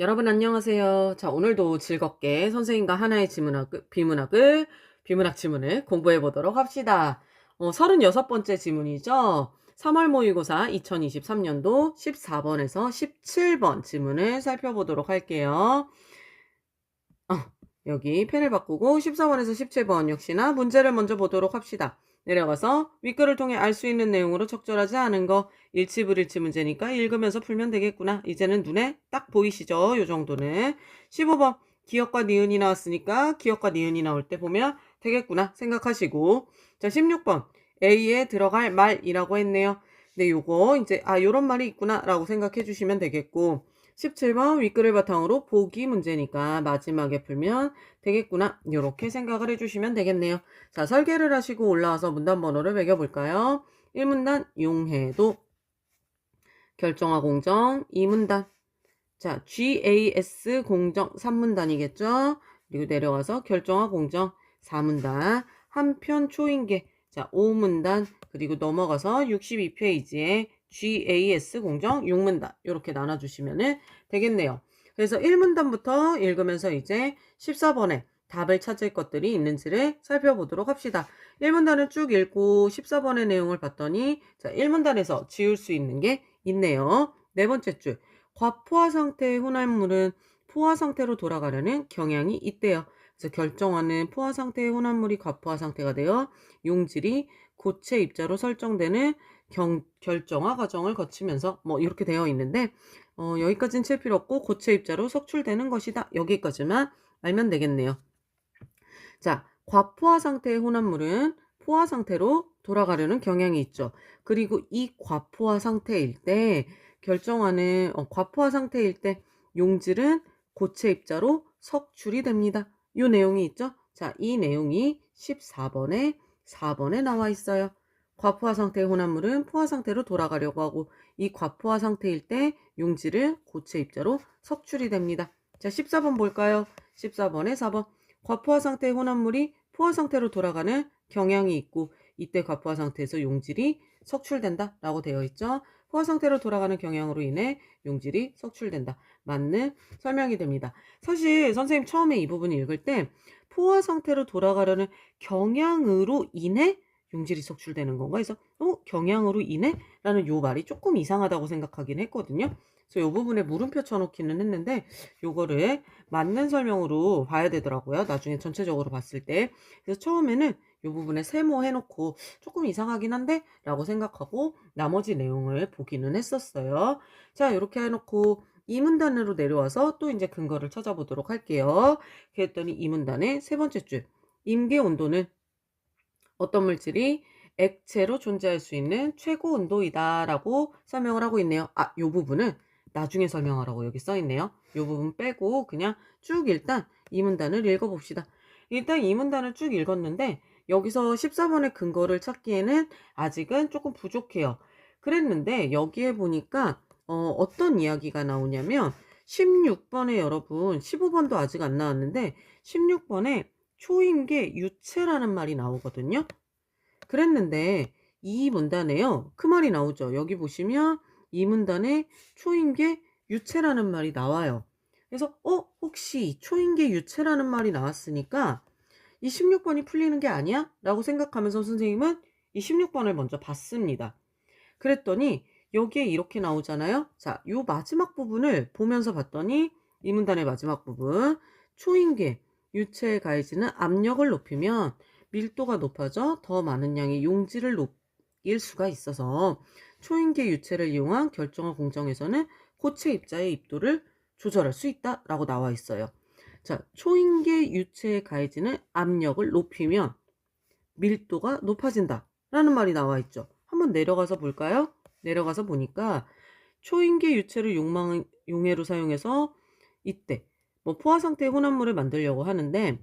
여러분 안녕하세요. 자, 오늘도 즐겁게 선생님과 하나의 비문학 지문을 공부해 보도록 합시다. 36번째 지문이죠. 3월 모의고사 2023년도 14번에서 17번 지문을 살펴보도록 할게요. 여기 펜을 바꾸고 14번에서 17번 역시나 문제를 먼저 보도록 합시다. 내려가서 윗글을 통해 알 수 있는 내용으로 적절하지 않은 거 일치불일치 문제니까 읽으면서 풀면 되겠구나. 이제는 눈에 딱 보이시죠? 요 정도는. 15번 기역과 니은이 나왔으니까 기역과 니은이 나올 때 보면 되겠구나 생각하시고, 자 16번 A에 들어갈 말이라고 했네요. 네, 요거 이제 요런 말이 있구나 라고 생각해 주시면 되겠고, 17번 윗글을 바탕으로 보기 문제니까 마지막에 풀면 되겠구나, 이렇게 생각을 해주시면 되겠네요. 자, 설계를 하시고 올라와서 문단 번호를 매겨볼까요? 1문단 용해도, 결정화 공정 2문단, 자 GAS 공정 3문단이겠죠. 그리고 내려와서 결정화 공정 4문단, 한편 초인계 자 5문단, 그리고 넘어가서 62페이지에 GAS 공정 6문단 이렇게 나눠주시면 되겠네요. 그래서 1문단부터 읽으면서 이제 14번에 답을 찾을 것들이 있는지를 살펴보도록 합시다. 1문단을 쭉 읽고 14번의 내용을 봤더니 자 1문단에서 지울 수 있는 게 있네요. 네 번째 줄, 과포화 상태의 혼합물은 포화 상태로 돌아가려는 경향이 있대요. 그래서 결정하는 포화 상태의 혼합물이 과포화 상태가 되어 용질이 고체 입자로 설정되는 결정화 과정을 거치면서 뭐 이렇게 되어 있는데, 여기까지는 칠 필요 없고 고체 입자로 석출되는 것이다. 여기까지만 알면 되겠네요. 자, 과포화 상태의 혼합물은 포화 상태로 돌아가려는 경향이 있죠. 그리고 이 과포화 상태일 때 결정하는 과포화 상태일 때 용질은 고체 입자로 석출이 됩니다. 이 내용이 있죠. 자, 이 내용이 14번에 4번에 나와 있어요. 과포화 상태의 혼합물은 포화 상태로 돌아가려고 하고 이 과포화 상태일 때 용질은 고체 입자로 석출이 됩니다. 자, 14번 볼까요? 14번에 4번. 과포화 상태의 혼합물이 포화 상태로 돌아가는 경향이 있고 이때 과포화 상태에서 용질이 석출된다 라고 되어 있죠. 포화 상태로 돌아가는 경향으로 인해 용질이 석출된다. 맞는 설명이 됩니다. 사실 선생님 처음에 이 부분을 읽을 때 포화 상태로 돌아가려는 경향으로 인해 용질이 석출되는 건가 해서 경향으로 인해? 라는 요 말이 조금 이상하다고 생각하긴 했거든요. 그래서 요 부분에 물음표 쳐놓기는 했는데 요거를 맞는 설명으로 봐야 되더라고요. 나중에 전체적으로 봤을 때. 그래서 처음에는 이 부분에 세모해놓고 조금 이상하긴 한데 라고 생각하고 나머지 내용을 보기는 했었어요. 자, 이렇게 해놓고 이 문단으로 내려와서 또 이제 근거를 찾아보도록 할게요. 그랬더니 이 문단의 세 번째 줄, 임계 온도는 어떤 물질이 액체로 존재할 수 있는 최고 온도이다 라고 설명을 하고 있네요. 요 부분은 나중에 설명하라고 여기 써있네요. 요 부분 빼고 그냥 쭉 일단 이 문단을 읽어봅시다. 일단 이 문단을 쭉 읽었는데 여기서 14번의 근거를 찾기에는 아직은 조금 부족해요. 그랬는데 여기에 보니까 어떤 이야기가 나오냐면 16번에 여러분, 15번도 아직 안 나왔는데 16번에 초임계 유체라는 말이 나오거든요. 그랬는데 이 문단에요, 그 말이 나오죠. 여기 보시면 이 문단에 초임계 유체라는 말이 나와요. 그래서 혹시 초임계 유체라는 말이 나왔으니까 이 16번이 풀리는 게 아니야? 라고 생각하면서 선생님은 이 16번을 먼저 봤습니다. 그랬더니 여기에 이렇게 나오잖아요. 자, 요 마지막 부분을 보면서 봤더니 이 문단의 마지막 부분, 초임계 유체에 가해지는 압력을 높이면 밀도가 높아져 더 많은 양의 용질을 높일 수가 있어서 초임계 유체를 이용한 결정화 공정에서는 고체 입자의 입도를 조절할 수 있다 라고 나와 있어요. 자, 초임계 유체에 가해지는 압력을 높이면 밀도가 높아진다 라는 말이 나와 있죠. 한번 내려가서 볼까요? 내려가서 보니까 초임계 유체를 용해로 사용해서 이때 뭐 포화 상태의 혼합물을 만들려고 하는데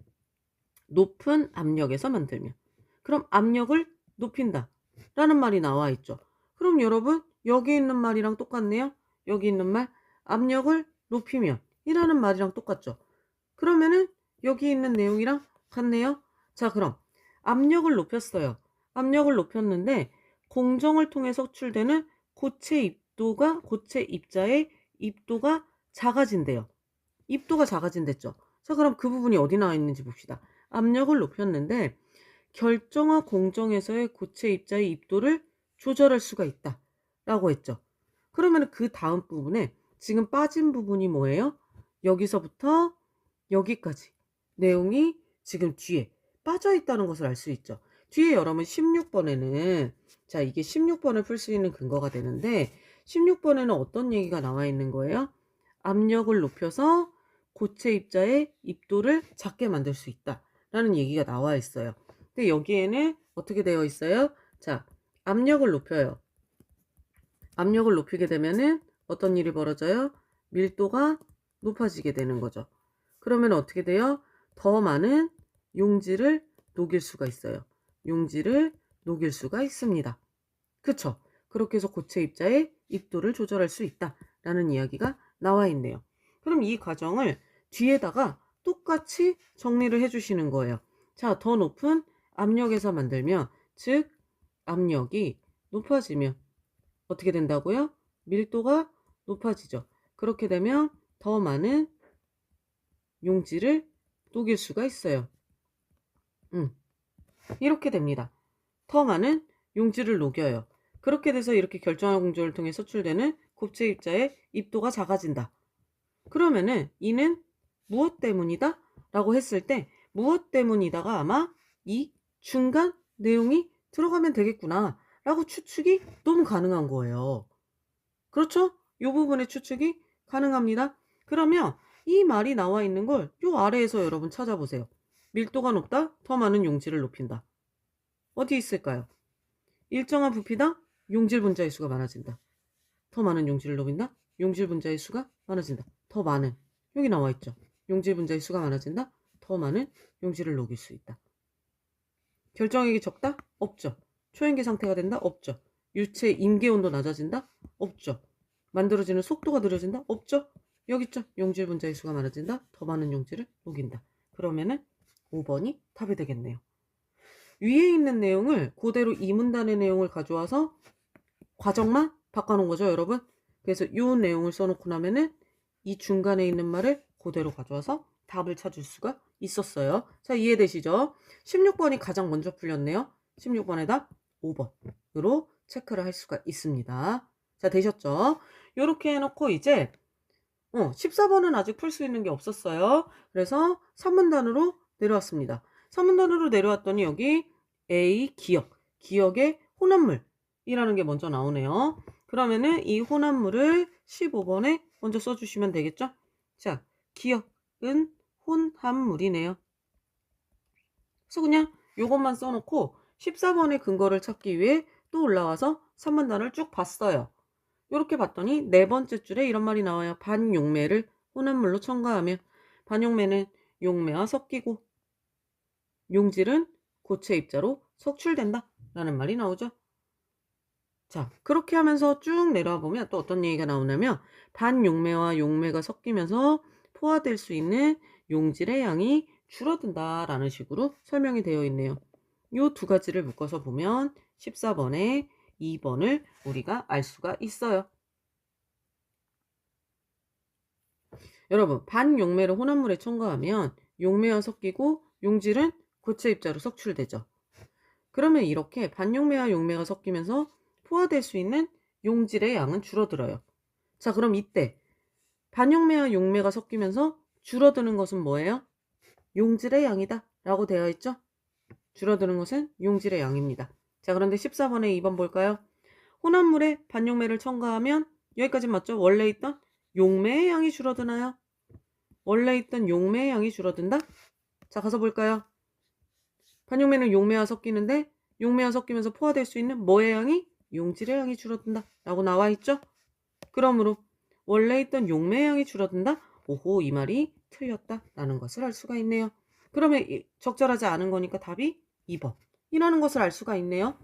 높은 압력에서 만들면, 그럼 압력을 높인다 라는 말이 나와 있죠. 그럼 여러분 여기 있는 말이랑 똑같네요. 여기 있는 말 압력을 높이면 이라는 말이랑 똑같죠. 그러면은 여기 있는 내용이랑 같네요. 자, 그럼 압력을 높였어요. 압력을 높였는데 공정을 통해 석출되는 고체 입자의 입도가 작아진대요. 입도가 작아진댔죠. 자, 그럼 그 부분이 어디 나와 있는지 봅시다. 압력을 높였는데 결정화 공정에서의 고체 입자의 입도를 조절할 수가 있다 라고 했죠. 그러면 그 다음 부분에 지금 빠진 부분이 뭐예요? 여기서부터 여기까지 내용이 지금 뒤에 빠져 있다는 것을 알 수 있죠. 뒤에 여러분 16번에는 자, 이게 16번을 풀 수 있는 근거가 되는데 16번에는 어떤 얘기가 나와 있는 거예요? 압력을 높여서 고체 입자의 입도를 작게 만들 수 있다 라는 얘기가 나와 있어요. 근데 여기에는 어떻게 되어 있어요? 자, 압력을 높여요. 압력을 높이게 되면은 어떤 일이 벌어져요? 밀도가 높아지게 되는 거죠. 그러면 어떻게 돼요? 더 많은 용질을 녹일 수가 있어요. 용질을 녹일 수가 있습니다. 그쵸? 그렇게 해서 고체 입자의 입도를 조절할 수 있다라는 이야기가 나와 있네요. 그럼 이 과정을 뒤에다가 똑같이 정리를 해주시는 거예요. 자, 더 높은 압력에서 만들면, 즉 압력이 높아지면 어떻게 된다고요? 밀도가 높아지죠. 그렇게 되면 더 많은 용질을 녹일 수가 있어요. 이렇게 됩니다. 더 많은 용질을 녹여요. 그렇게 돼서 이렇게 결정화 공정을 통해 소출되는 고체 입자의 입도가 작아진다. 그러면은 이는 무엇 때문이다? 라고 했을 때 무엇 때문이다가 아마 이 중간 내용이 들어가면 되겠구나 라고 추측이 너무 가능한 거예요. 그렇죠? 이 부분의 추측이 가능합니다. 그러면 이 말이 나와 있는 걸 이 아래에서 여러분 찾아보세요. 밀도가 높다? 더 많은 용질을 높인다. 어디 있을까요? 일정한 부피당 용질 분자의 수가 많아진다. 더 많은 용질을 녹인다? 용질 분자의 수가 많아진다. 더 많은. 여기 나와 있죠. 용질 분자의 수가 많아진다? 더 많은 용질을 녹일 수 있다. 결정액이 적다? 없죠. 초연기 상태가 된다? 없죠. 유체 임계 온도 낮아진다? 없죠. 만들어지는 속도가 느려진다? 없죠. 여기 있죠. 용질 분자의 수가 많아진다? 더 많은 용질을 녹인다. 그러면은 5번이 답이 되겠네요. 위에 있는 내용을 그대로 이 문단의 내용을 가져와서 과정만 바꿔놓은 거죠, 여러분. 그래서 이 내용을 써놓고 나면은 이 중간에 있는 말을 그대로 가져와서 답을 찾을 수가 있었어요. 자, 이해되시죠? 16번이 가장 먼저 풀렸네요. 16번의 답 5번으로 체크를 할 수가 있습니다. 자, 되셨죠? 이렇게 해놓고 이제 14번은 아직 풀 수 있는 게 없었어요. 그래서 3문단으로 내려왔습니다. 3문단으로 내려왔더니 여기 A 기억의 혼합물이라는 게 먼저 나오네요. 그러면은 이 혼합물을 15번에 먼저 써주시면 되겠죠? 자, 기억은 혼합물이네요. 그래서 그냥 요것만 써놓고 14번의 근거를 찾기 위해 또 올라와서 3문단을 쭉 봤어요. 이렇게 봤더니 네 번째 줄에 이런 말이 나와요. 반용매를 혼합물로 첨가하면 반용매는 용매와 섞이고 용질은 고체 입자로 석출된다 라는 말이 나오죠. 자, 그렇게 하면서 쭉 내려와 보면 또 어떤 얘기가 나오냐면 반용매와 용매가 섞이면서 포화될 수 있는 용질의 양이 줄어든다 라는 식으로 설명이 되어 있네요. 이 두 가지를 묶어서 보면 14번에 2번을 우리가 알 수가 있어요. 여러분, 반용매를 혼합물에 첨가하면 용매와 섞이고 용질은 고체 입자로 석출되죠. 그러면 이렇게 반용매와 용매가 섞이면서 포화될 수 있는 용질의 양은 줄어들어요. 자, 그럼 이때 반용매와 용매가 섞이면서 줄어드는 것은 뭐예요? 용질의 양이다 라고 되어 있죠? 줄어드는 것은 용질의 양입니다. 자, 그런데 14번에 2번 볼까요? 혼합물에 반용매를 첨가하면 여기까지 맞죠? 원래 있던 용매의 양이 줄어드나요? 원래 있던 용매의 양이 줄어든다? 자, 가서 볼까요? 반용매는 용매와 섞이는데 용매와 섞이면서 포화될 수 있는 뭐의 양이? 용질의 양이 줄어든다 라고 나와 있죠? 그러므로 원래 있던 용매의 양이 줄어든다? 오호, 이 말이 틀렸다 라는 것을 알 수가 있네요. 그러면 적절하지 않은 거니까 답이 2번 이라는 것을 알 수가 있네요.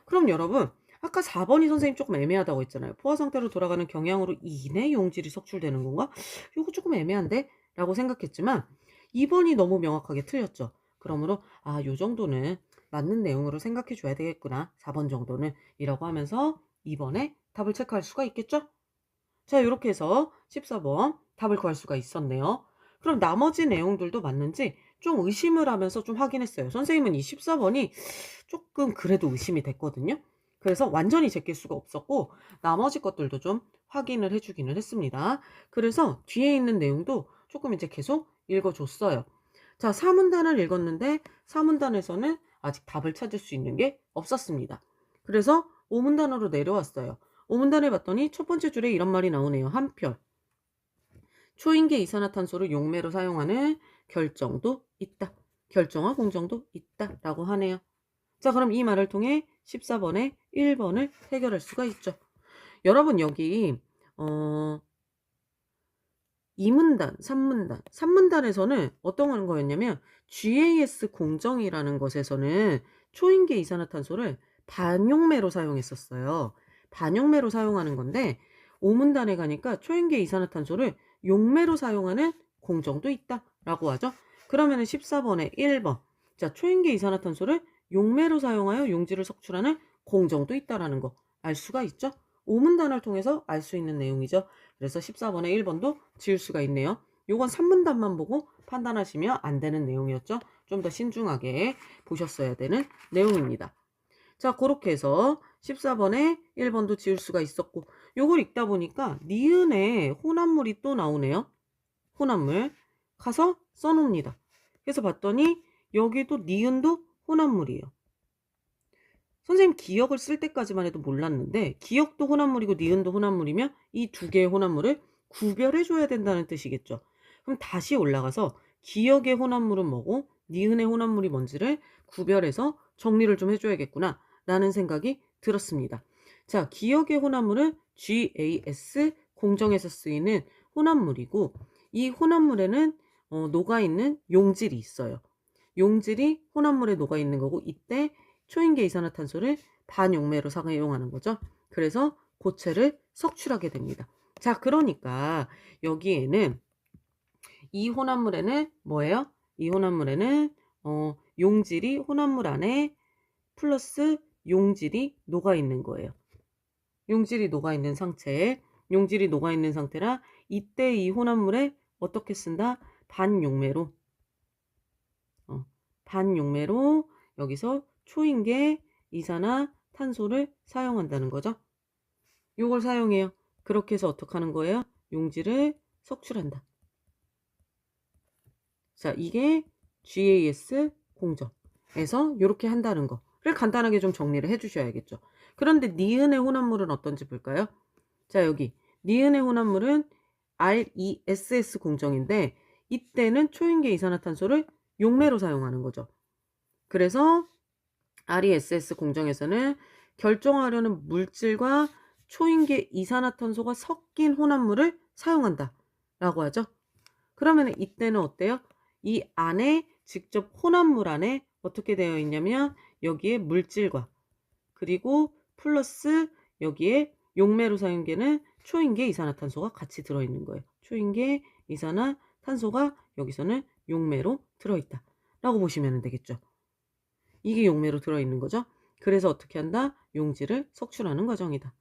그럼 여러분, 아까 4번이 선생님 조금 애매하다고 했잖아요. 포화 상태로 돌아가는 경향으로 이내 용질이 석출되는 건가? 이거 조금 애매한데? 라고 생각했지만 2번이 너무 명확하게 틀렸죠. 그러므로 요 정도는 맞는 내용으로 생각해 줘야 되겠구나. 4번 정도는 이라고 하면서 2번에 답을 체크할 수가 있겠죠? 자, 이렇게 해서 14번 답을 구할 수가 있었네요. 그럼 나머지 내용들도 맞는지 좀 의심을 하면서 좀 확인했어요. 선생님은 이 14번이 조금 그래도 의심이 됐거든요. 그래서 완전히 제낄 수가 없었고 나머지 것들도 좀 확인을 해 주기는 했습니다. 그래서 뒤에 있는 내용도 조금 이제 계속 읽어 줬어요. 자, 4문단을 읽었는데 4문단에서는 아직 답을 찾을 수 있는 게 없었습니다. 그래서 5문단으로 내려왔어요. 5문단을 봤더니 첫 번째 줄에 이런 말이 나오네요. 한편 초인계 이산화탄소를 용매로 사용하는 결정도 있다. 결정화 공정도 있다라고 하네요. 자, 그럼 이 말을 통해 14번에 1번을 해결할 수가 있죠. 여러분 여기 2문단, 3문단, 3문단에서는 어떤 거였냐면 GAS 공정이라는 것에서는 초인계 이산화탄소를 반용매로 사용했었어요. 반용매로 사용하는 건데 5문단에 가니까 초인계 이산화탄소를 용매로 사용하는 공정도 있다라고 하죠. 그러면은 14번에 1번. 자, 초인계 이산화탄소를 용매로 사용하여 용질을 석출하는 공정도 있다라는 거 알 수가 있죠. 5문단을 통해서 알 수 있는 내용이죠. 그래서 14번에 1번도 지울 수가 있네요. 요건 3문단만 보고 판단하시면 안 되는 내용이었죠. 좀 더 신중하게 보셨어야 되는 내용입니다. 자, 그렇게 해서 14번에 1번도 지울 수가 있었고 요걸 읽다 보니까 니은에 혼합물이 또 나오네요. 혼합물 가서 써놓습니다. 그래서 봤더니 여기도 니은도 혼합물이에요. 선생님 기역을 쓸 때까지만 해도 몰랐는데 기역도 혼합물이고 니은도 혼합물이면 이 두 개의 혼합물을 구별해 줘야 된다는 뜻이겠죠. 그럼 다시 올라가서 기역의 혼합물은 뭐고 니은의 혼합물이 뭔지를 구별해서 정리를 좀 해줘야겠구나 라는 생각이 들었습니다. 자, 기역의 혼합물은 GAS 공정에서 쓰이는 혼합물이고 이 혼합물에는 녹아있는 용질이 있어요. 용질이 혼합물에 녹아있는 거고 이때 초인계 이산화탄소를 반용매로 사용하는 거죠. 그래서 고체를 석출하게 됩니다. 자, 그러니까 여기에는 이 혼합물에는 뭐예요? 이 혼합물에는 용질이 혼합물 안에 플러스 용질이 녹아있는 거예요. 용질이 녹아있는 용질이 녹아있는 상태라 이때 이 혼합물에 어떻게 쓴다? 반용매로 반용매로 여기서 초인계 이산화탄소를 사용한다는 거죠. 요걸 사용해요. 그렇게 해서 어떻게 하는 거예요? 용질을 석출한다. 자, 이게 GAS 공정에서 이렇게 한다는 거를 간단하게 좀 정리를 해주셔야겠죠. 그런데 니은의 혼합물은 어떤지 볼까요? 자, 여기 니은의 혼합물은 RESS 공정인데 이때는 초인계 이산화탄소를 용매로 사용하는 거죠. 그래서 RESS 공정에서는 결정하려는 물질과 초인계 이산화탄소가 섞인 혼합물을 사용한다 라고 하죠. 그러면 이때는 어때요? 이 안에 직접 혼합물 안에 어떻게 되어 있냐면 여기에 물질과 그리고 플러스 여기에 용매로 사용되는 초인계 이산화탄소가 같이 들어있는 거예요. 초인계 이산화탄소가 여기서는 용매로 들어있다 라고 보시면 되겠죠. 이게 용매로 들어있는 거죠. 그래서 어떻게 한다? 용질을 석출하는 과정이다.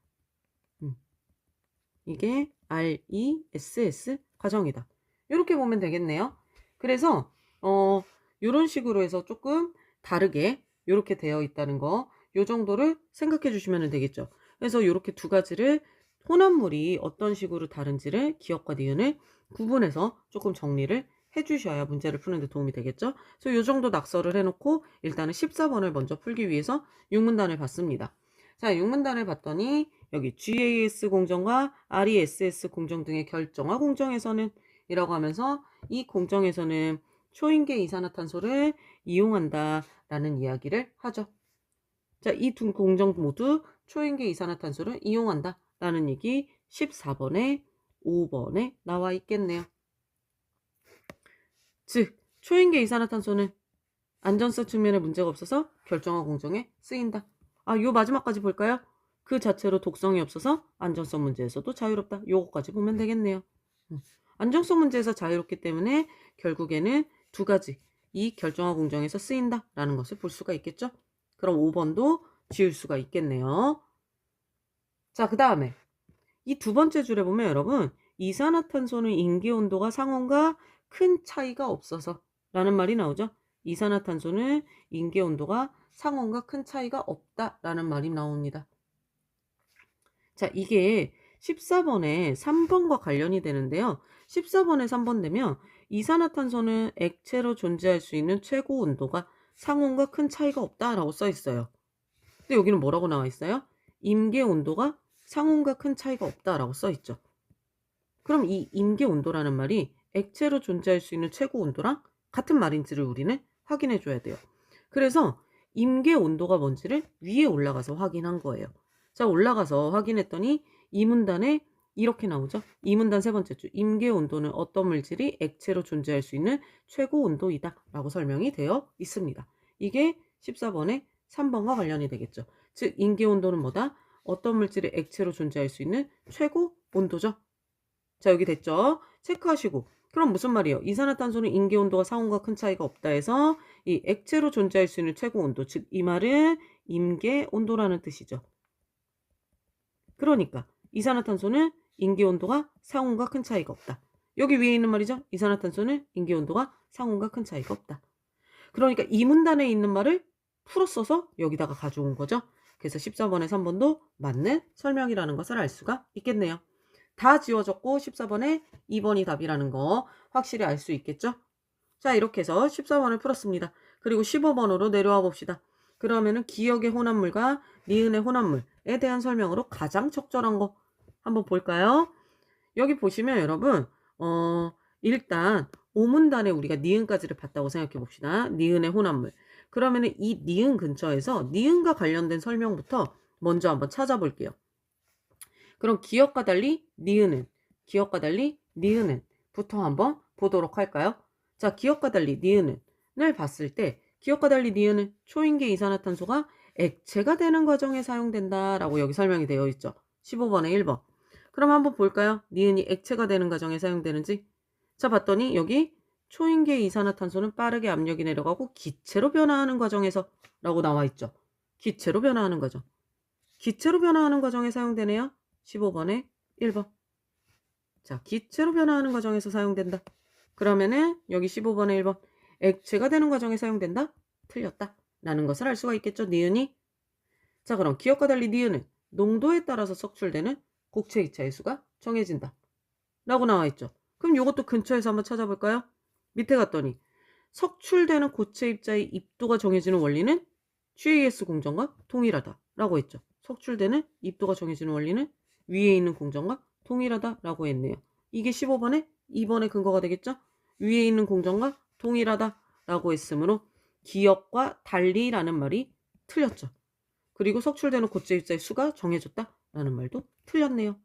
이게 RESS 과정이다. 이렇게 보면 되겠네요. 그래서 이런 식으로 해서 조금 다르게 이렇게 되어 있다는 거, 요 정도를 생각해 주시면 되겠죠. 그래서 이렇게 두 가지를 혼합물이 어떤 식으로 다른지를 기억과 니은을 구분해서 조금 정리를 해주셔야 문제를 푸는 데 도움이 되겠죠. 그래서 이 정도 낙서를 해놓고 일단은 14번을 먼저 풀기 위해서 6문단을 봤습니다. 자, 6문단을 봤더니 여기 GAS 공정과 RESS 공정 등의 결정화 공정에서는 이라고 하면서 이 공정에서는 초인계 이산화탄소를 이용한다 라는 이야기를 하죠. 자, 이 두 공정 모두 초인계 이산화탄소를 이용한다 라는 얘기 14번에 5번에 나와 있겠네요. 즉 초인계 이산화탄소는 안전성 측면에 문제가 없어서 결정화 공정에 쓰인다. 요 마지막까지 볼까요? 그 자체로 독성이 없어서 안전성 문제에서도 자유롭다. 요거까지 보면 되겠네요. 안정성 문제에서 자유롭기 때문에 결국에는 두 가지 이 결정화 공정에서 쓰인다 라는 것을 볼 수가 있겠죠. 그럼 5번도 지울 수가 있겠네요. 자, 그 다음에 이 두 번째 줄에 보면 여러분 이산화탄소는 인기온도가 상온과 큰 차이가 없어서 라는 말이 나오죠. 이산화탄소는 인계 온도가 상온과 큰 차이가 없다라는 말이 나옵니다. 자, 이게 14번에 3번과 관련이 되는데요. 14번에 3번 되면 이산화탄소는 액체로 존재할 수 있는 최고 온도가 상온과 큰 차이가 없다라고 써 있어요. 근데 여기는 뭐라고 나와 있어요? 임계 온도가 상온과 큰 차이가 없다라고 써 있죠. 그럼 이 임계 온도라는 말이 액체로 존재할 수 있는 최고 온도랑 같은 말인지를 우리는 확인해 줘야 돼요. 그래서 임계 온도가 뭔지를 위에 올라가서 확인한 거예요. 자, 올라가서 확인했더니 이 문단에 이렇게 나오죠. 이 문단 세 번째 줄. 임계 온도는 어떤 물질이 액체로 존재할 수 있는 최고 온도이다 라고 설명이 되어 있습니다. 이게 14번의 3번과 관련이 되겠죠. 즉 임계 온도는 뭐다? 어떤 물질이 액체로 존재할 수 있는 최고 온도죠. 자, 여기 됐죠? 체크하시고. 그럼 무슨 말이에요? 이산화탄소는 임계 온도가 상온과 큰 차이가 없다 해서 이 액체로 존재할 수 있는 최고 온도, 즉 이 말은 임계 온도라는 뜻이죠. 그러니까 이산화탄소는 임계 온도가 상온과 큰 차이가 없다. 여기 위에 있는 말이죠. 이산화탄소는 임계 온도가 상온과 큰 차이가 없다. 그러니까 이 문단에 있는 말을 풀어 써서 여기다가 가져온 거죠. 그래서 14번에 3번도 맞는 설명이라는 것을 알 수가 있겠네요. 다 지워졌고 14번에 2번이 답이라는 거 확실히 알 수 있겠죠? 자, 이렇게 해서 14번을 풀었습니다. 그리고 15번으로 내려와 봅시다. 그러면은 기역의 혼합물과 니은의 혼합물에 대한 설명으로 가장 적절한 거 한번 볼까요? 여기 보시면 여러분 일단 5문단에 우리가 니은까지를 봤다고 생각해 봅시다. 니은의 혼합물. 그러면은 이 니은 근처에서 니은과 관련된 설명부터 먼저 한번 찾아볼게요. 그럼 기역과 달리 니은은, 기역과 달리 니은은 부터 한번 보도록 할까요? 자, 기역과 달리 니은을 봤을 때 기역과 달리 니은은 초인계 이산화탄소가 액체가 되는 과정에 사용된다라고 여기 설명이 되어 있죠. 15번에 1번. 그럼 한번 볼까요? 니은이 액체가 되는 과정에 사용되는지. 자, 봤더니 여기 초인계 이산화탄소는 빠르게 압력이 내려가고 기체로 변화하는 과정에서 라고 나와 있죠. 기체로 변화하는 과정. 기체로 변화하는 과정에 사용되네요. 15번에 1번. 자, 기체로 변화하는 과정에서 사용된다. 그러면은 여기 15번에 1번. 액체가 되는 과정에 사용된다? 틀렸다. 라는 것을 알 수가 있겠죠. 니은이. 자, 그럼 기역과 달리 니은은 농도에 따라서 석출되는 곡체 이차의 수가 정해진다. 라고 나와 있죠. 그럼 이것도 근처에서 한번 찾아볼까요? 밑에 갔더니 석출되는 고체 입자의 입도가 정해지는 원리는 GAS 공정과 동일하다. 라고 했죠. 석출되는 입도가 정해지는 원리는 위에 있는 공정과 동일하다라고 했네요. 이게 15번에 2번의 근거가 되겠죠? 위에 있는 공정과 동일하다라고 했으므로 기역과 달리라는 말이 틀렸죠. 그리고 석출되는 고체 입자의 수가 정해졌다라는 말도 틀렸네요.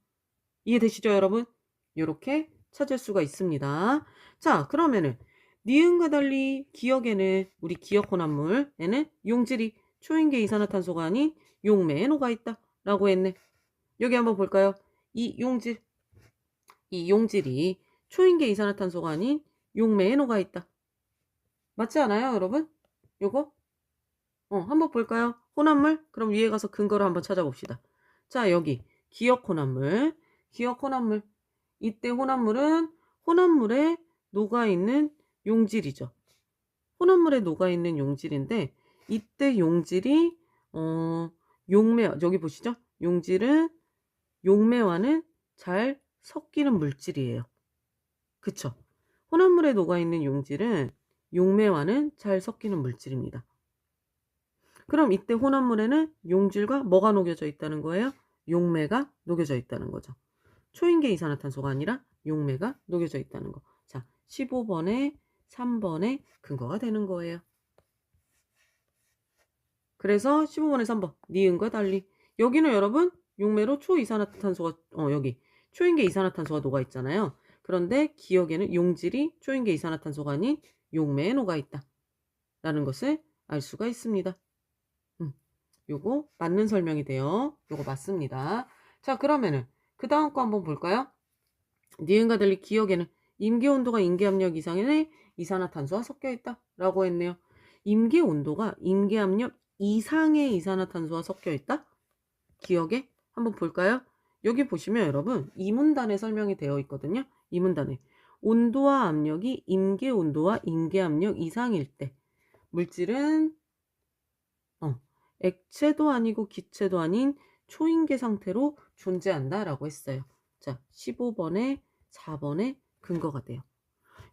이해되시죠, 여러분? 이렇게 찾을 수가 있습니다. 자, 그러면은 니은과 달리 기역에는 우리 기역 혼합물에는 용질이 초인계 이산화탄소가 아닌 용매에 녹아 있다라고 했네. 여기 한번 볼까요? 이 용질이 초인계 이산화탄소가 아닌 용매에 녹아 있다. 맞지 않아요, 여러분? 요거? 한번 볼까요? 혼합물? 그럼 위에 가서 근거를 한번 찾아봅시다. 자, 여기 기역 혼합물. 이때 혼합물은 혼합물에 녹아있는 용질이죠. 혼합물에 녹아있는 용질인데 이때 용질이 용매, 여기 보시죠? 용질은 용매와는 잘 섞이는 물질이에요. 그쵸? 혼합물에 녹아있는 용질은 용매와는 잘 섞이는 물질입니다. 그럼 이때 혼합물에는 용질과 뭐가 녹여져 있다는 거예요? 용매가 녹여져 있다는 거죠. 초인계 이산화탄소가 아니라 용매가 녹여져 있다는 거. 자, 15번에 3번에 근거가 되는 거예요. 그래서 15번에 3번 니은과 달리 여기는 여러분 용매로 초이산화탄소가 여기 초인계 이산화탄소가 녹아 있잖아요. 그런데 기역에는 용질이 초인계 이산화탄소가 아닌 용매에 녹아 있다 라는 것을 알 수가 있습니다. 요거 맞는 설명이 돼요. 요거 맞습니다. 자, 그러면은 그 다음 거 한번 볼까요? 니은과 달리 기역에는 임계온도가 임계압력 이상의 이산화탄소와 섞여 있다 라고 했네요. 임계온도가 임계압력 이상의 이산화탄소와 섞여 있다? 기억에 한번 볼까요? 여기 보시면 여러분 이 문단에 설명이 되어 있거든요. 이 문단에 온도와 압력이 임계 온도와 임계 압력 이상일 때 물질은 액체도 아니고 기체도 아닌 초인계 상태로 존재한다라고 했어요. 자, 15번에 4번에 근거가 돼요.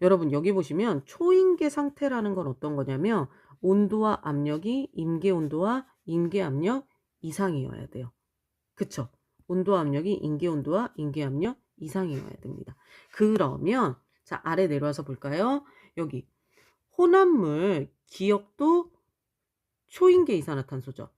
여러분 여기 보시면 초인계 상태라는 건 어떤 거냐면 온도와 압력이 임계 온도와 임계 압력 이상이어야 돼요. 그쵸? 온도와 압력이 임계 온도와 임계 압력 이상이어야 됩니다. 그러면 자, 아래 내려와서 볼까요? 여기 혼합물 기역도 초인계 이산화탄소죠.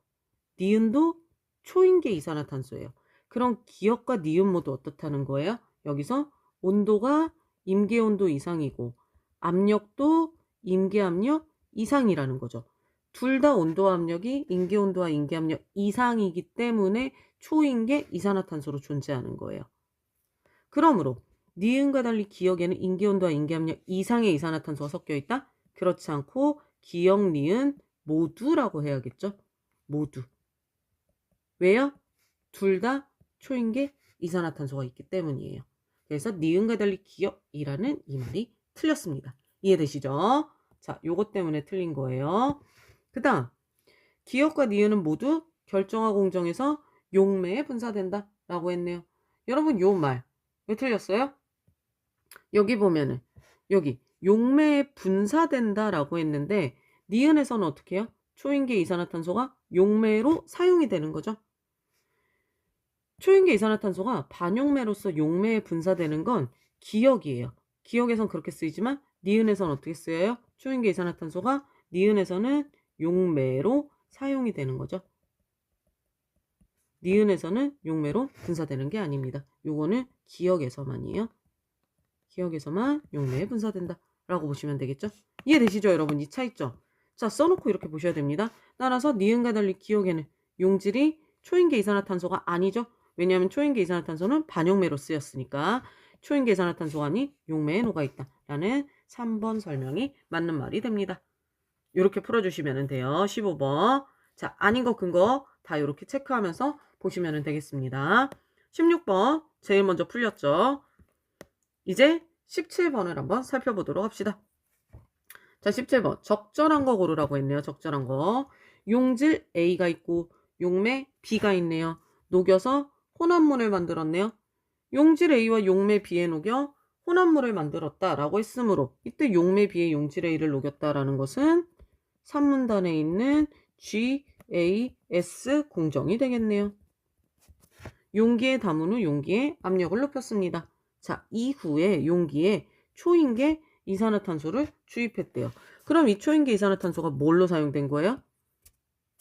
니은도 초인계 이산화탄소예요. 그럼 기역과 니은 모두 어떻다는 거예요? 여기서 온도가 임계온도 이상이고 압력도 임계압력 이상이라는 거죠. 둘 다 온도와 압력이 임계온도와 임계압력 이상이기 때문에 초인계 이산화탄소로 존재하는 거예요. 그러므로 니은과 달리 기역에는 임계온도와 임계압력 이상의 이산화탄소가 섞여 있다? 그렇지 않고 기역, 니은 모두라고 해야겠죠? 모두. 왜요? 둘 다 초인계 이산화탄소가 있기 때문이에요. 그래서 니은과 달리 기역이라는 이 말이 틀렸습니다. 이해되시죠? 자, 요것 때문에 틀린 거예요. 그 다음 기역과 니은은 모두 결정화 공정에서 용매에 분사된다 라고 했네요. 여러분 요 말 왜 틀렸어요? 여기 보면은 여기 용매에 분사된다 라고 했는데 니은에서는 어떻게 해요? 초인계 이산화탄소가 용매로 사용이 되는 거죠. 초인계 이산화탄소가 반용매로서 용매에 분사되는 건 기역이에요. 기역에선 그렇게 쓰이지만 니은에선 어떻게 쓰여요? 초인계 이산화탄소가 니은에서는 용매로 사용이 되는 거죠. 니은에서는 용매로 분사되는 게 아닙니다. 요거는 기역에서만이에요. 기역에서만 용매에 분사된다 라고 보시면 되겠죠? 이해되시죠 여러분? 이 차이점. 자, 써놓고 이렇게 보셔야 됩니다. 따라서 니은과 달리 기역에는 용질이 초인계 이산화탄소가 아니죠. 왜냐하면 초인계 이산화탄소는 반용매로 쓰였으니까 초인계 이산화탄소가 아닌 용매에 녹아있다 라는 3번 설명이 맞는 말이 됩니다. 이렇게 풀어주시면 돼요. 15번. 자, 아닌 거 근거 다 이렇게 체크하면서 보시면 되겠습니다. 16번 제일 먼저 풀렸죠. 이제 17번을 한번 살펴보도록 합시다. 자, 17번 적절한 거 고르라고 했네요. 적절한 거. 용질 A가 있고 용매 B가 있네요. 녹여서 혼합물을 만들었네요. 용질 A와 용매 B에 녹여 혼합물을 만들었다라고 했으므로 이때 용매 B에 용질 A를 녹였다라는 것은 산문단에 있는 GAS 공정이 되겠네요. 용기에 담은 후 용기에 압력을 높였습니다. 자, 이후에 용기에 초인계 이산화탄소를 주입했대요. 그럼 이 초인계 이산화탄소가 뭘로 사용된 거예요?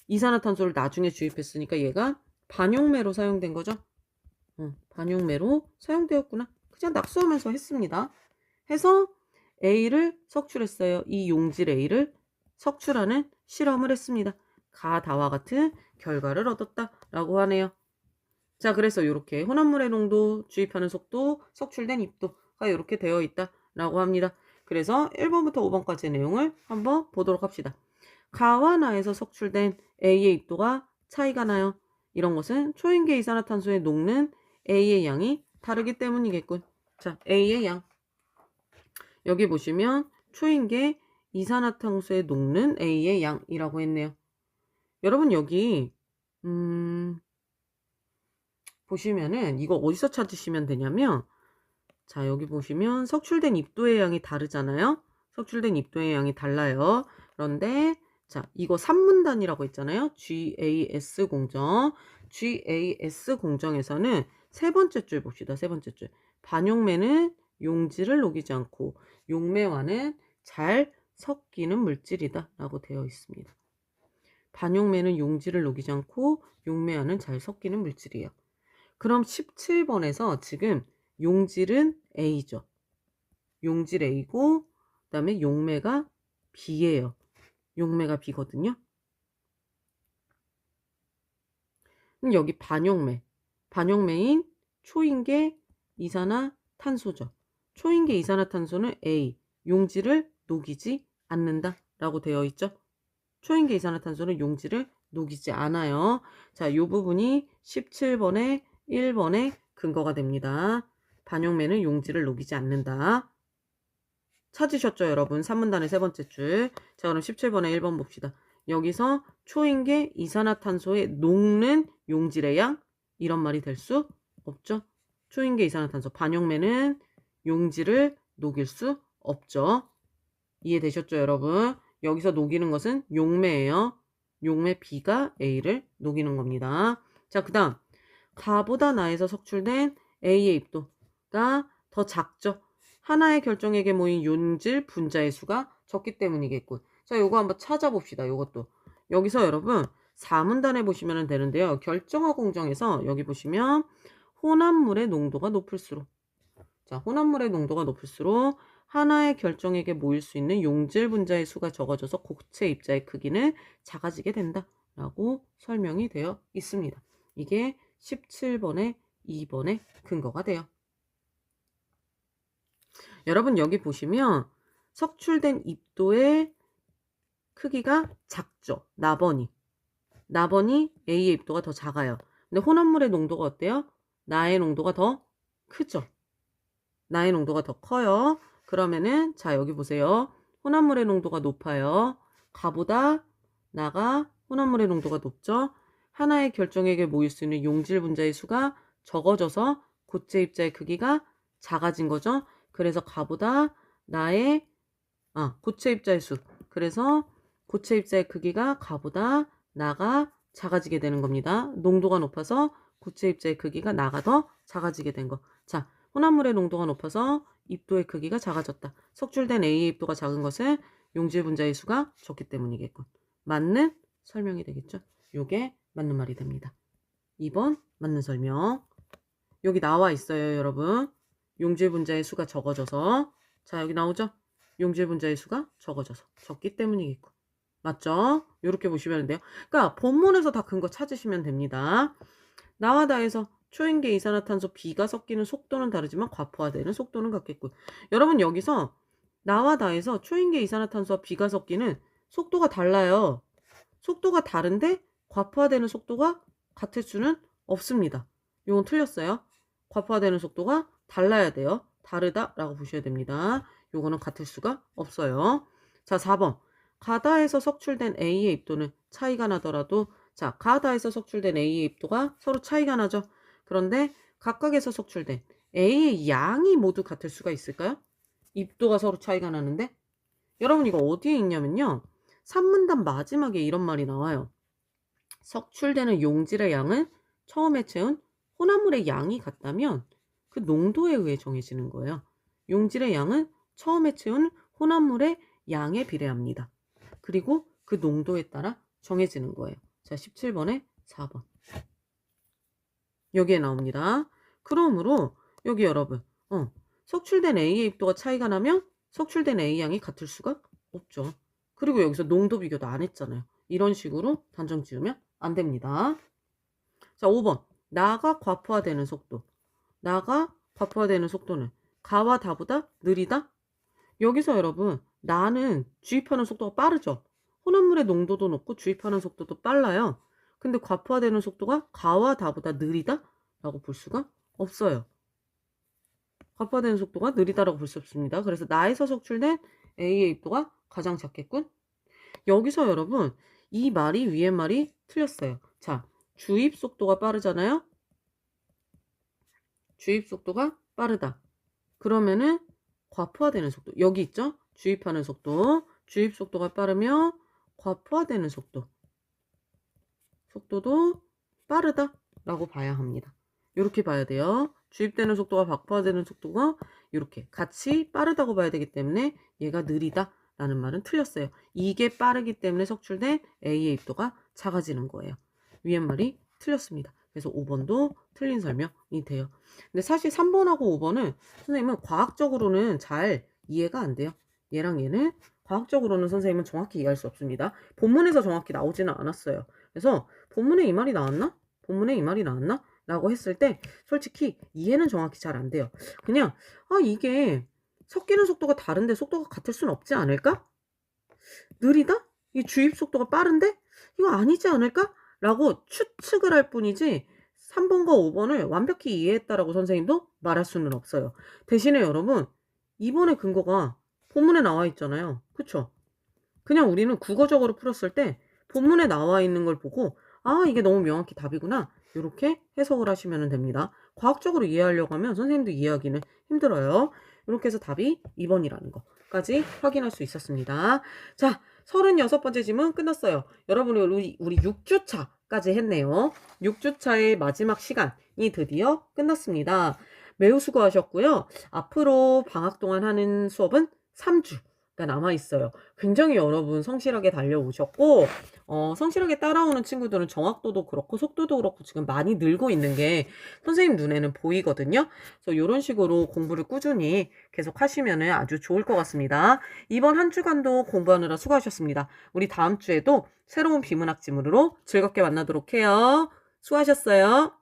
이산화탄소를 나중에 주입했으니까 얘가 반용매로 사용된 거죠. 반용매로 사용되었구나. 그냥 낙수하면서 했습니다. 해서 A를 석출했어요. 이 용질 A를 석출하는 실험을 했습니다. 가다와 같은 결과를 얻었다라고 하네요. 자, 그래서 이렇게 혼합물의 농도, 주입하는 속도, 석출된 입도가 이렇게 되어 있다라고 합니다. 그래서 1번부터 5번까지의 내용을 한번 보도록 합시다. 가와 나에서 석출된 A의 입도가 차이가 나요. 이런 것은 초인계 이산화탄소에 녹는 A의 양이 다르기 때문이겠군. 자, A의 양. 여기 보시면 초인계 이산화탄소에 녹는 A의 양이라고 했네요. 여러분 여기 보시면은 이거 어디서 찾으시면 되냐면 자, 여기 보시면 석출된 입도의 양이 다르잖아요. 석출된 입도의 양이 달라요. 그런데 자, 이거 산문단이라고 했잖아요. GAS 공정. GAS 공정에서는 세 번째 줄 봅시다. 세 번째 줄. 반용매는 용질을 녹이지 않고 용매와는 잘 섞이는 물질이다 라고 되어 있습니다. 반용매는 용질을 녹이지 않고 용매와는 잘 섞이는 물질이에요. 그럼 17번에서 지금 용질은 A죠. 용질 A고 그 다음에 용매가 B예요. 용매가 B거든요. 그럼 여기 반용매. 반용매인 초인계 이산화탄소죠. 초인계 이산화탄소는 A, 용질을 녹이지 않는다 라고 되어 있죠. 초인계 이산화탄소는 용질을 녹이지 않아요. 자, 이 부분이 17번에 1번의 근거가 됩니다. 반용매는 용질을 녹이지 않는다. 찾으셨죠, 여러분? 3문단의 세 번째 줄. 자, 그럼 17번에 1번 봅시다. 여기서 초인계 이산화탄소에 녹는 용질의 양? 이런 말이 될 수 없죠. 초인계 이산화탄소. 반용매는 용질을 녹일 수 없죠. 이해되셨죠, 여러분? 여기서 녹이는 것은 용매예요. 용매 B가 A를 녹이는 겁니다. 자, 그 다음 가보다 나에서 석출된 A의 입도가 더 작죠. 하나의 결정액에 모인 용질 분자의 수가 적기 때문이겠군. 자, 요거 한번 찾아봅시다. 요것도. 여기서 여러분 4문단에 보시면 되는데요. 결정화 공정에서 여기 보시면 혼합물의 농도가 높을수록, 자, 혼합물의 농도가 높을수록 하나의 결정액에 모일 수 있는 용질 분자의 수가 적어져서 고체 입자의 크기는 작아지게 된다라고 설명이 되어 있습니다. 이게 17번에 2번의 근거가 돼요. 여러분 여기 보시면 석출된 입도의 크기가 작죠. 나번이 A의 입도가 더 작아요. 근데 혼합물의 농도가 어때요? 나의 농도가 더 크죠. 나의 농도가 더 커요. 그러면은 자 여기 보세요. 혼합물의 농도가 높아요. 가보다 나가 혼합물의 농도가 높죠. 하나의 결정액에 모일 수 있는 용질 분자의 수가 적어져서 고체 입자의 크기가 작아진 거죠. 그래서 가보다 나의 고체 입자의 수. 그래서 고체 입자의 크기가 가보다 나가 작아지게 되는 겁니다. 농도가 높아서 고체 입자의 크기가 나가 더 작아지게 된 거. 자, 혼합물의 농도가 높아서 입도의 크기가 작아졌다. 석출된 A의 입도가 작은 것은 용질 분자의 수가 적기 때문이겠군. 맞는 설명이 되겠죠. 요게 맞는 말이 됩니다. 2번 맞는 설명. 여기 나와 있어요, 여러분. 용질 분자의 수가 적어져서, 자 여기 나오죠? 용질 분자의 수가 적어져서 적기 때문이겠군. 맞죠? 이렇게 보시면 돼요. 그러니까 본문에서 다 근거 찾으시면 됩니다. 나와 다에서 초인계 이산화탄소 B가 섞이는 속도는 다르지만 과포화되는 속도는 같겠군. 여러분 여기서 나와 다에서 초인계 이산화탄소와 B가 섞이는 속도가 달라요. 속도가 다른데 과포화되는 속도가 같을 수는 없습니다. 이건 틀렸어요. 과포화되는 속도가 달라야 돼요. 다르다라고 보셔야 됩니다. 요거는 같을 수가 없어요. 자, 4번. 가다에서 석출된 A의 입도는 차이가 나더라도, 자, 가다에서 석출된 A의 입도가 서로 차이가 나죠. 그런데 각각에서 석출된 A의 양이 모두 같을 수가 있을까요? 입도가 서로 차이가 나는데? 여러분 이거 어디에 있냐면요. 3문단 마지막에 이런 말이 나와요. 석출되는 용질의 양은 처음에 채운 혼합물의 양이 같다면 그 농도에 의해 정해지는 거예요. 용질의 양은 처음에 채운 혼합물의 양에 비례합니다. 그리고 그 농도에 따라 정해지는 거예요. 자, 17번에 4번. 여기에 나옵니다. 그러므로 여기 여러분 석출된 A의 입도가 차이가 나면 석출된 A 양이 같을 수가 없죠. 그리고 여기서 농도 비교도 안 했잖아요. 이런 식으로 단정 지으면 안 됩니다. 자, 5번. 나가 과포화되는 속도. 나가 과포화되는 속도는 가와 다보다 느리다? 여기서 여러분 나는 주입하는 속도가 빠르죠. 혼합물의 농도도 높고 주입하는 속도도 빨라요. 근데 과포화되는 속도가 가와 다보다 느리다? 라고 볼 수가 없어요. 과포화되는 속도가 느리다라고 볼 수 없습니다. 그래서 나에서 석출된 A의 입도가 가장 작겠군. 여기서 여러분 이 말이 위의 말이 틀렸어요. 자, 주입 속도가 빠르잖아요. 주입 속도가 빠르다. 그러면은 과포화되는 속도. 여기 있죠? 주입하는 속도. 주입 속도가 빠르면 과포화되는 속도. 속도도 빠르다라고 봐야 합니다. 이렇게 봐야 돼요. 주입되는 속도와 과포화되는 속도가 이렇게 같이 빠르다고 봐야 되기 때문에 얘가 느리다라는 말은 틀렸어요. 이게 빠르기 때문에 석출된 A의 입도가 작아지는 거예요. 위의 말이 틀렸습니다. 그래서 5번도 틀린 설명이 돼요. 근데 사실 3번하고 5번은 선생님은 과학적으로는 잘 이해가 안 돼요. 얘랑 얘는 과학적으로는 선생님은 정확히 이해할 수 없습니다. 본문에서 정확히 나오지는 않았어요. 그래서 본문에 이 말이 나왔나? 본문에 이 말이 나왔나? 라고 했을 때 솔직히 이해는 정확히 잘 안 돼요. 그냥 이게 섞이는 속도가 다른데 속도가 같을 수는 없지 않을까? 느리다? 이 주입 속도가 빠른데? 이거 아니지 않을까? 라고 추측을 할 뿐이지 3번과 5번을 완벽히 이해했다라고 선생님도 말할 수는 없어요. 대신에 여러분 2번의 근거가 본문에 나와 있잖아요. 그쵸? 그냥 우리는 국어적으로 풀었을 때 본문에 나와 있는 걸 보고 아, 이게 너무 명확히 답이구나. 요렇게 해석을 하시면 됩니다. 과학적으로 이해하려고 하면 선생님도 이해하기는 힘들어요. 이렇게 해서 답이 2번이라는 거까지 확인할 수 있었습니다. 자, 36번째 질문 끝났어요. 여러분이 우리 6주차까지 했네요. 6주차의 마지막 시간이 드디어 끝났습니다. 매우 수고하셨고요. 앞으로 방학 동안 하는 수업은 3주. 가 남아있어요. 굉장히 여러분 성실하게 달려오셨고 성실하게 따라오는 친구들은 정확도도 그렇고 속도도 그렇고 지금 많이 늘고 있는 게 선생님 눈에는 보이거든요. 그래서 이런 식으로 공부를 꾸준히 계속 하시면 아주 좋을 것 같습니다. 이번 한 주간도 공부하느라 수고하셨습니다. 우리 다음 주에도 새로운 비문학 지문으로 즐겁게 만나도록 해요. 수고하셨어요.